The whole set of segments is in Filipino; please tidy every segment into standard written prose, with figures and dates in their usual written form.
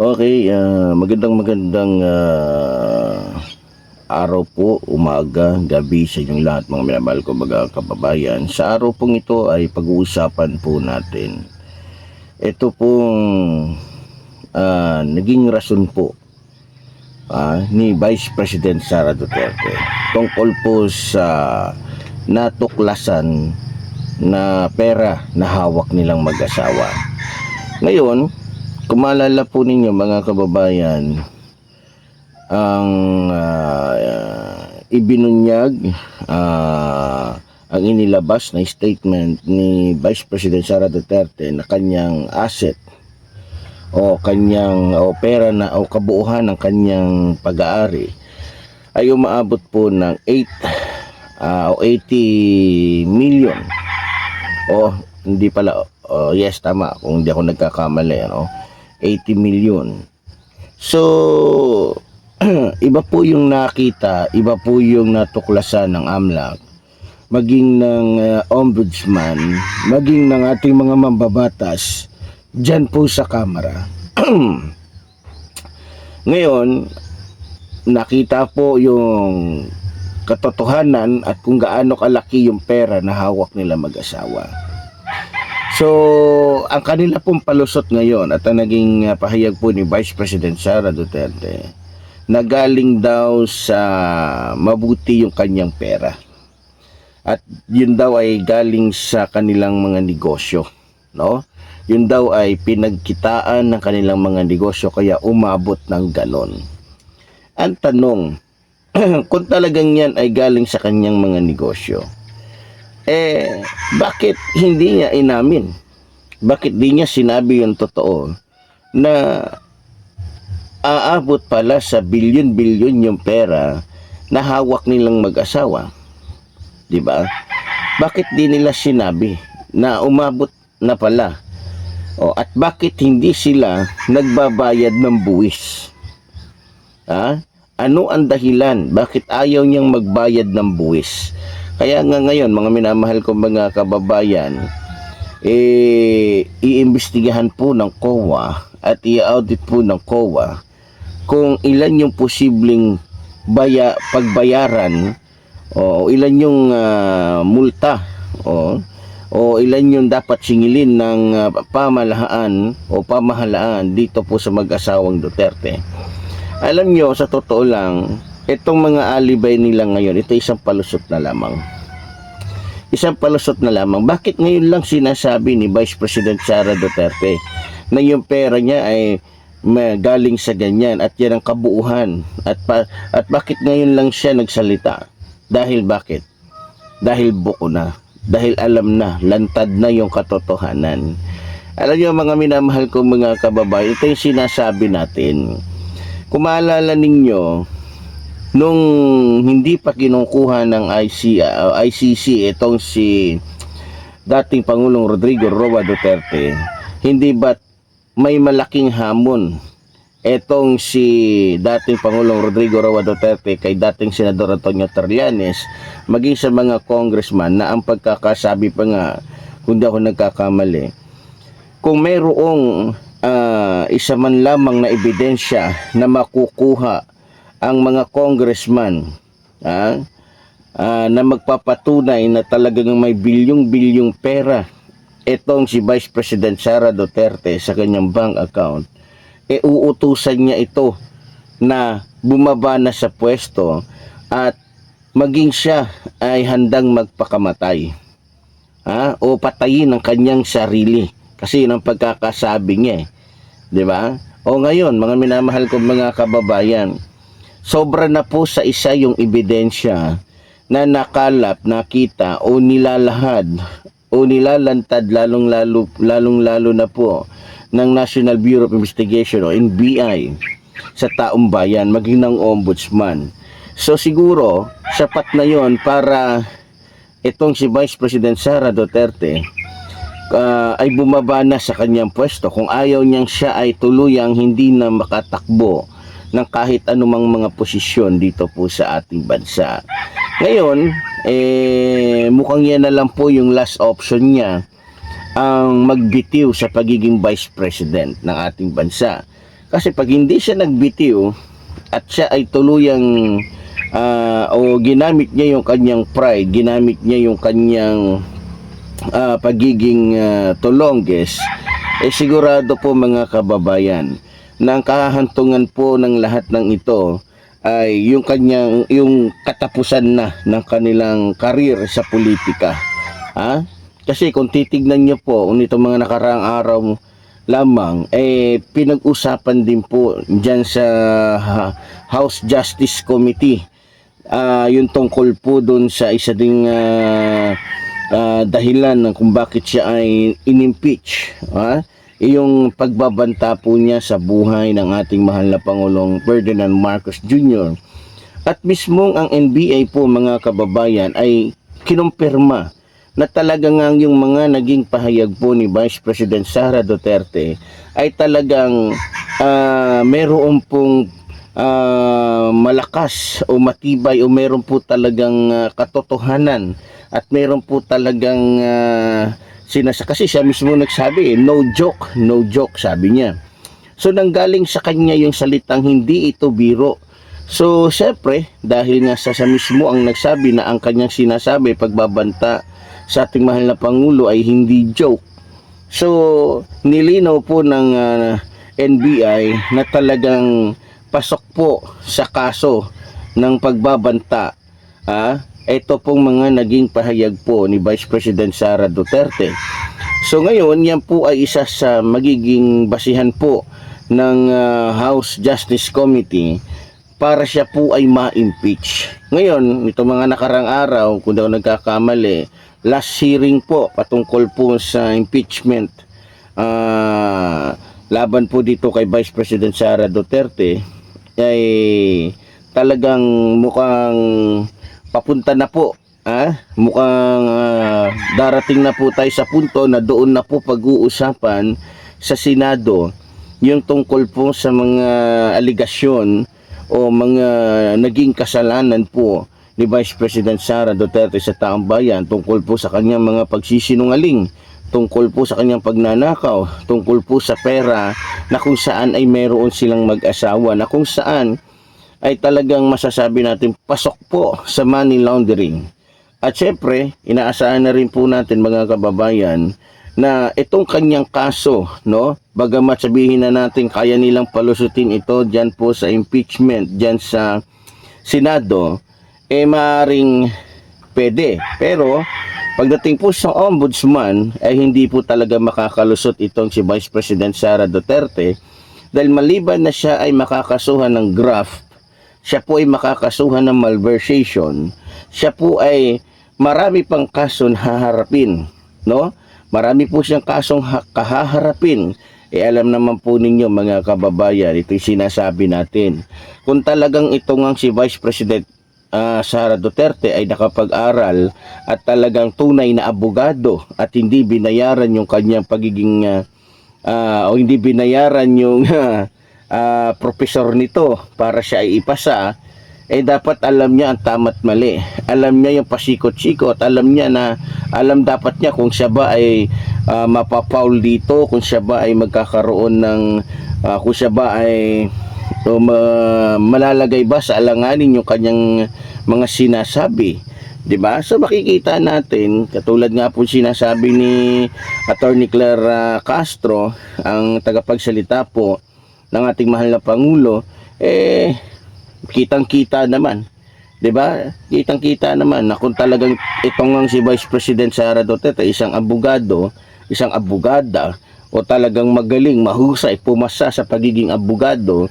Okay, magandang araw po, umaga, gabi sa inyong lahat mga minamahal ko mga kababayan. Sa araw pong ito ay pag-uusapan po natin. Ito pong naging rason po ni Vice President Sara Duterte tungkol po sa natuklasan na pera na hawak nilang mag-asawa. Ngayon, kung maalala po ninyo mga kababayan, ang ibinunyag, ang inilabas na statement ni Vice President Sara Duterte na kanyang asset o kanyang pera na o kabuuhan ng kanyang pag-aari ay umaabot po ng 80 million. Hindi pala, yes, tama, kung hindi ako nagkakamali, 80 million. So, iba po yung nakita, iba po yung natuklasan ng AMLAC, maging ng ombudsman, maging ng ating mga mambabatas dyan po sa Kamara. Ngayon, nakita po yung katotohanan at kung gaano kalaki yung pera na hawak nila mag-asawa. So, ang kanila pong palusot ngayon at ang naging pahayag po ni Vice President Sara Duterte na galing daw sa mabuti yung kanyang pera. At yun daw ay galing sa kanilang mga negosyo, no? Yun daw ay pinagkitaan ng kanilang mga negosyo kaya umabot ng ganon. Ang tanong, kung talagang yan ay galing sa kanyang mga negosyo, bakit hindi niya inamin? Bakit di niya sinabi yung totoo na aabot pala sa bilyon-bilyon yung pera na hawak nilang mag-asawa? Diba? Bakit di nila sinabi na umabot na pala? At bakit hindi sila nagbabayad ng buwis? Ano ang dahilan? Bakit ayaw niyang magbayad ng buwis? Kaya nga ngayon, mga minamahal ko mga kababayan, iimbestigahan po ng COA at i-audit po ng COA kung ilan yung posibleng pagbayaran o ilan yung multa o ilan yung dapat singilin ng pamahalaan dito po sa mag-asawang Duterte. Alam nyo, sa totoo lang, itong mga alibay nila ngayon, ito isang palusot na lamang. Isang palusot na lamang. Bakit ngayon lang sinasabi ni Vice President Sara Duterte na yung pera niya ay galing sa ganyan at yan ang kabuuhan? At bakit ngayon lang siya nagsalita? Dahil bakit? Dahil buko na. Dahil alam na, lantad na yung katotohanan. Alam niyo mga minamahal ko mga kababayan, ito yung sinasabi natin. Kung maalala ninyo, nung hindi pa kinukuha ng ICC itong si dating Pangulong Rodrigo Roa Duterte, hindi ba may malaking hamon itong si dating Pangulong Rodrigo Roa Duterte kay dating Senador Antonio Trillanes, maging sa mga congressman na ang pagkakasabi pa nga, kung di ako nagkakamali, kung mayroong isa man lamang na ebidensya na makukuha ang mga congressman na magpapatunay na talagang may bilyong-bilyong pera itong si Vice President Sara Duterte sa kanyang bank account, uutusan niya ito na bumaba na sa pwesto at maging siya ay handang magpakamatay o patayin ang kanyang sarili kasi yun ang pagkakasabi niya diba? Ngayon mga minamahal kong mga kababayan, sobra na po sa isa yung ebidensya na nakalap, nakita o nilalahad o nilalantad lalong-lalo na po ng National Bureau of Investigation o NBI sa taong bayan, maging ng ombudsman. So siguro, sapat na yon para itong si Vice President Sara Duterte ay bumaba na sa kanyang pwesto kung ayaw niyang siya ay tuluyang hindi na makatakbo ng kahit anumang mga posisyon dito po sa ating bansa. Ngayon, mukhang yan na lang po yung last option niya ang magbitiw sa pagiging vice president ng ating bansa. Kasi pag hindi siya nagbitiw at siya ay tuluyang o ginamit niya yung kanyang pride, ginamit niya yung kanyang pagiging tulongges, sigurado po mga kababayan na ang kahahantungan po ng lahat ng ito ay yung katapusan na ng kanilang karir sa politika. Kasi kung titignan niyo po nito mga nakaraang araw lamang, pinag-usapan din po dyan sa House Justice Committee yung tungkol po dun sa isa ding dahilan ng kung bakit siya ay inimpeach, yung pagbabanta po niya sa buhay ng ating mahal na Pangulong Ferdinand Marcos Jr. At mismong ang NBI po mga kababayan ay kinumpirma na talaga nga yung mga naging pahayag po ni Vice President Sara Duterte ay talagang meron pong malakas o matibay o meron po talagang katotohanan at meron po talagang kasi siya mismo nagsabi, no joke sabi niya. So nanggaling sa kanya yung salitang hindi ito biro. So syempre dahil nga sa mismo ang nagsabi na ang kanyang sinasabi pagbabanta sa ating mahal na Pangulo ay hindi joke. So nilinaw po ng NBI na talagang pasok po sa kaso ng pagbabanta ito pong mga naging pahayag po ni Vice President Sara Duterte. So ngayon yan po ay isa sa magiging basihan po ng House Justice Committee para siya po ay ma-impeach. Ngayon, ito mga nakarang araw, kung daw nagkakamali, last hearing po patungkol po sa impeachment laban po dito kay Vice President Sara Duterte ay talagang mukhang papunta na po. Mukhang darating na po tayo sa punto na doon na po pag-uusapan sa Senado yung tungkol po sa mga aligasyon o mga naging kasalanan po ni Vice President Sara Duterte sa taong bayan tungkol po sa kanyang mga pagsisinungaling, tungkol po sa kanyang pagnanakaw, tungkol po sa pera na kung saan ay meron silang mag-asawa, na kung saan ay talagang masasabi natin pasok po sa money laundering. At syempre, inaasahan na rin po natin mga kababayan na itong kanyang kaso, bagamat sabihin na natin kaya nilang palusutin ito dyan po sa impeachment, dyan sa Senado, maaaring pwede. Pero pagdating po sa ombudsman ay hindi po talaga makakalusot itong si Vice President Sara Duterte dahil maliban na siya ay makakasuhan ng graft, siya po ay makakasuhan ng malversation, siya po ay marami pang kaso na haharapin, Marami po siyang kasong kahaharapin. Alam naman po ninyo mga kababayan, ito yung sinasabi natin. Kung talagang ito nga si Vice President Sara Duterte ay nakapag-aral at talagang tunay na abogado at hindi binayaran yung kanyang pagiging o hindi binayaran yung profesor nito para siya ay ipasa, dapat alam niya ang tama't mali. Alam niya yung pasikot-sikot. Alam dapat niya kung siya ba ay mapapaul dito, kung siya ba ay magkakaroon ng, kung siya ba ay malalagay ba sa alanganin yung kanyang mga sinasabi. Diba? So makikita natin, katulad nga po sinasabi ni Attorney Clara Castro, ang tagapagsalita po ng ating mahal na Pangulo, kitang-kita naman, 'di ba? Kitang-kita naman na kung talagang itong si Vice President Sara Duterte isang abogado, isang abogada o talagang magaling, mahusay, pumasa sa pagiging abogado,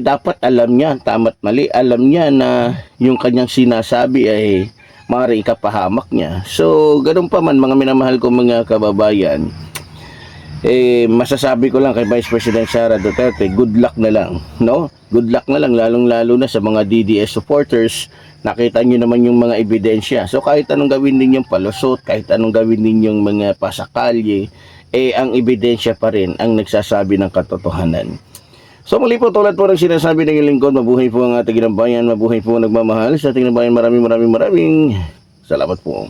dapat alam niya tama't mali, alam niya na yung kanyang sinasabi ay maaaring ikapahamak niya. So, ganun pa man mga minamahal ko mga kababayan, masasabi ko lang kay Vice President Sara Duterte, good luck na lang, Good luck na lang, lalong-lalo na sa mga DDS supporters. Nakita nyo naman yung mga ebidensya. So kahit anong gawin ninyong palusot, kahit anong gawin ninyong mga pasakalye, ang ebidensya pa rin ang nagsasabi ng katotohanan. So muli po, tulad po ng sinasabi ng lingkod, mabuhay po ang ating bayan, mabuhay po ang nagmamahal sa ating bayan. Maraming salamat po.